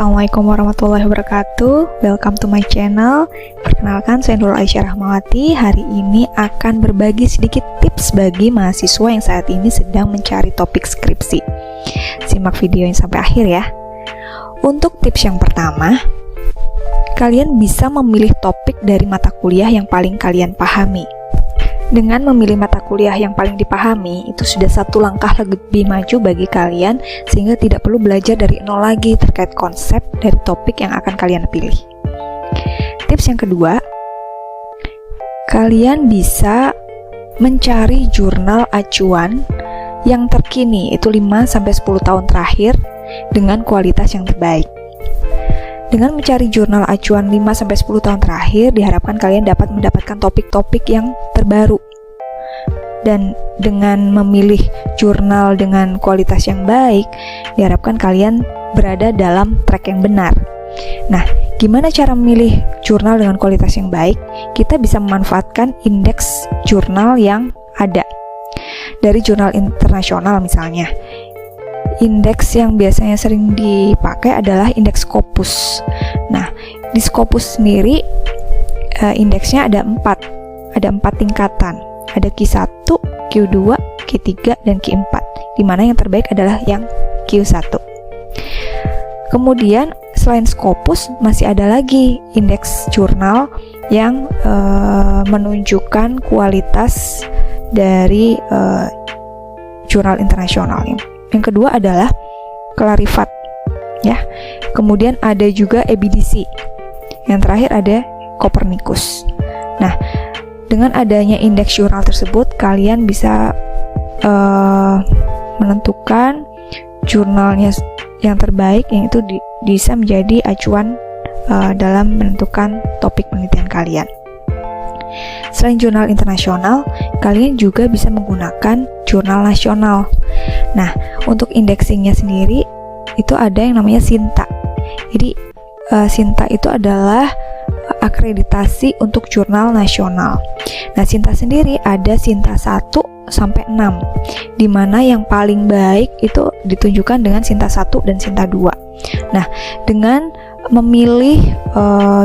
Assalamualaikum warahmatullahi wabarakatuh. Welcome to my channel. Perkenalkan, saya Nurul Aisyah Rahmawati. Hari ini akan berbagi sedikit tips bagi mahasiswa yang saat ini sedang mencari topik skripsi. Simak video yang sampai akhir ya. Untuk tips yang pertama, kalian bisa memilih topik dari mata kuliah yang paling kalian pahami. Dengan memilih mata kuliah yang paling dipahami, itu sudah satu langkah lebih maju bagi kalian, sehingga tidak perlu belajar dari nol lagi terkait konsep dari topik yang akan kalian pilih. Tips yang kedua, kalian bisa mencari jurnal acuan yang terkini, itu 5-10 tahun terakhir, dengan kualitas yang terbaik. Dengan mencari jurnal acuan 5-10 tahun terakhir, diharapkan kalian dapat mendapatkan topik-topik yang terbaru. Dan dengan memilih jurnal dengan kualitas yang baik, diharapkan kalian berada dalam track yang benar. Nah, gimana cara memilih jurnal dengan kualitas yang baik? Kita bisa memanfaatkan indeks jurnal yang ada. Dari jurnal internasional misalnya. Indeks yang biasanya sering dipakai adalah indeks Scopus. Nah, di Scopus sendiri indeksnya ada 4 tingkatan. Ada Q1, Q2, Q3, dan Q4. Di mana yang terbaik adalah yang Q1. Kemudian selain Scopus masih ada lagi indeks jurnal yang menunjukkan kualitas dari jurnal internasional. Yang kedua adalah Clarivate, ya. Kemudian ada juga EBDC. Yang terakhir ada Copernicus. Nah, dengan adanya indeks jurnal tersebut, kalian bisa menentukan jurnalnya yang terbaik, yang itu bisa menjadi acuan dalam menentukan topik penelitian kalian. Selain jurnal internasional, kalian juga bisa menggunakan jurnal nasional. Nah, untuk indeksingnya sendiri itu ada yang namanya SINTA. Jadi SINTA itu adalah akreditasi untuk jurnal nasional. Nah, SINTA sendiri ada SINTA 1 sampai 6, di mana yang paling baik itu ditunjukkan dengan SINTA 1 dan SINTA 2. Nah, dengan memilih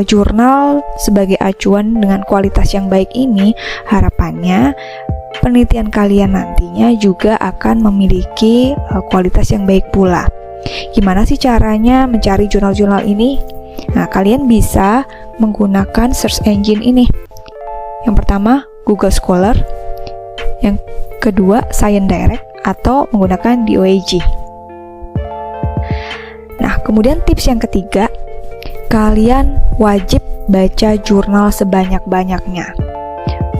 jurnal sebagai acuan dengan kualitas yang baik ini, harapannya penelitian kalian nantinya juga akan memiliki kualitas yang baik pula. Gimana sih caranya mencari jurnal-jurnal ini? Nah, kalian bisa menggunakan search engine ini. Yang pertama, Google Scholar. Yang kedua, Science Direct atau menggunakan DOAG. Nah, kemudian tips yang ketiga, kalian wajib baca jurnal sebanyak-banyaknya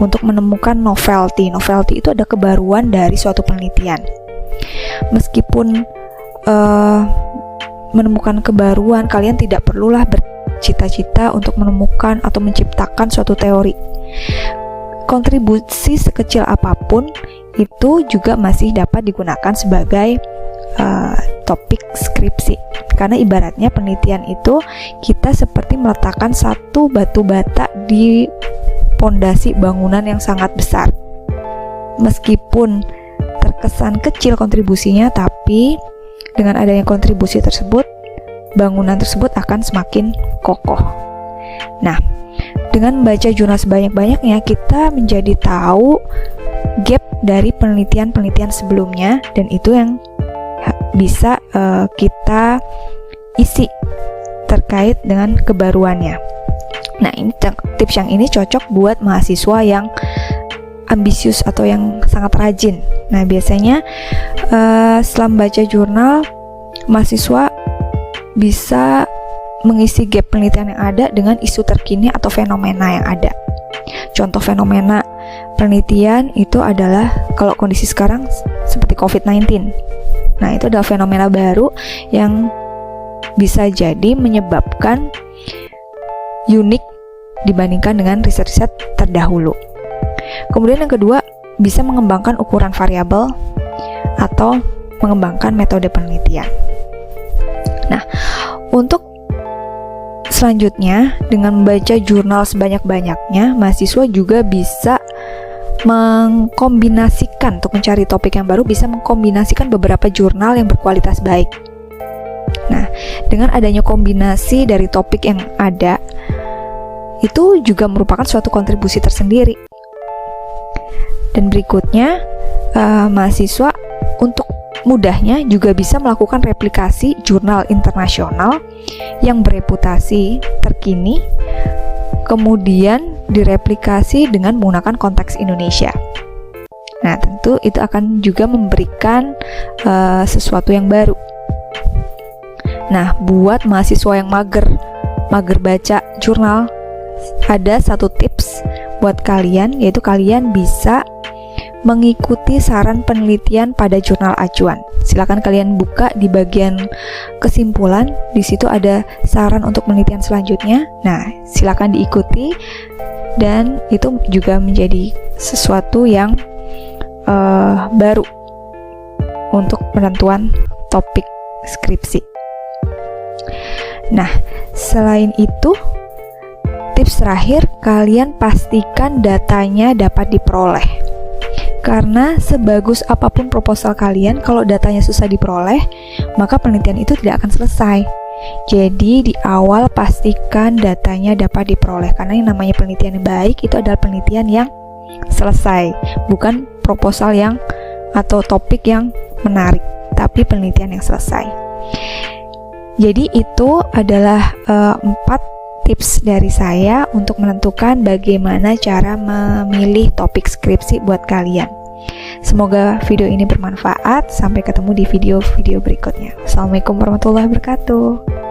untuk menemukan novelty. Novelty itu ada kebaruan dari suatu penelitian. Meskipun menemukan kebaruan, kalian tidak perlulah bercita-cita untuk menemukan atau menciptakan suatu teori. Kontribusi sekecil apapun itu juga masih dapat digunakan sebagai topik skripsi. Karena ibaratnya penelitian itu kita seperti meletakkan satu batu bata di pondasi bangunan yang sangat besar. Meskipun terkesan kecil kontribusinya, tapi dengan adanya kontribusi tersebut, bangunan tersebut akan semakin kokoh. Nah, dengan membaca jurnal sebanyak-banyaknya, kita menjadi tahu gap dari penelitian-penelitian sebelumnya, dan itu yang bisa kita isi terkait dengan kebaruannya. Nah, ini tips yang ini cocok buat mahasiswa yang ambisius atau yang sangat rajin. Nah, biasanya setelah membaca jurnal, mahasiswa bisa mengisi gap penelitian yang ada dengan isu terkini atau fenomena yang ada. Contoh fenomena penelitian itu adalah kalau kondisi sekarang seperti COVID-19. Nah, itu adalah fenomena baru yang bisa jadi menyebabkan unik dibandingkan dengan riset-riset terdahulu. Kemudian yang kedua, bisa mengembangkan ukuran variabel atau mengembangkan metode penelitian. Nah, untuk selanjutnya, dengan membaca jurnal sebanyak-banyaknya, mahasiswa juga bisa mengkombinasikan, untuk mencari topik yang baru, bisa mengkombinasikan beberapa jurnal yang berkualitas baik. Nah, dengan adanya kombinasi dari topik yang ada, itu juga merupakan suatu kontribusi tersendiri. Dan berikutnya, mahasiswa untuk mudahnya juga bisa melakukan replikasi jurnal internasional yang bereputasi terkini, kemudian direplikasi dengan menggunakan konteks Indonesia. Nah, tentu itu akan juga memberikan sesuatu yang baru. Nah, buat mahasiswa yang mager baca jurnal, ada satu tips buat kalian, yaitu kalian bisa mengikuti saran penelitian pada jurnal acuan. Silakan kalian buka di bagian kesimpulan, di situ ada saran untuk penelitian selanjutnya. Nah, silakan diikuti, dan itu juga menjadi sesuatu yang baru untuk penentuan topik skripsi. Nah, selain itu, tips terakhir, kalian pastikan datanya dapat diperoleh. Karena sebagus apapun proposal kalian, kalau datanya susah diperoleh, maka penelitian itu tidak akan selesai. Jadi di awal pastikan datanya dapat diperoleh, karena yang namanya penelitian yang baik itu adalah penelitian yang selesai, bukan proposal yang atau topik yang menarik, tapi penelitian yang selesai. Jadi itu adalah 4 tips dari saya untuk menentukan bagaimana cara memilih topik skripsi buat kalian. Semoga video ini bermanfaat. Sampai ketemu di video-video berikutnya. Assalamualaikum warahmatullahi wabarakatuh.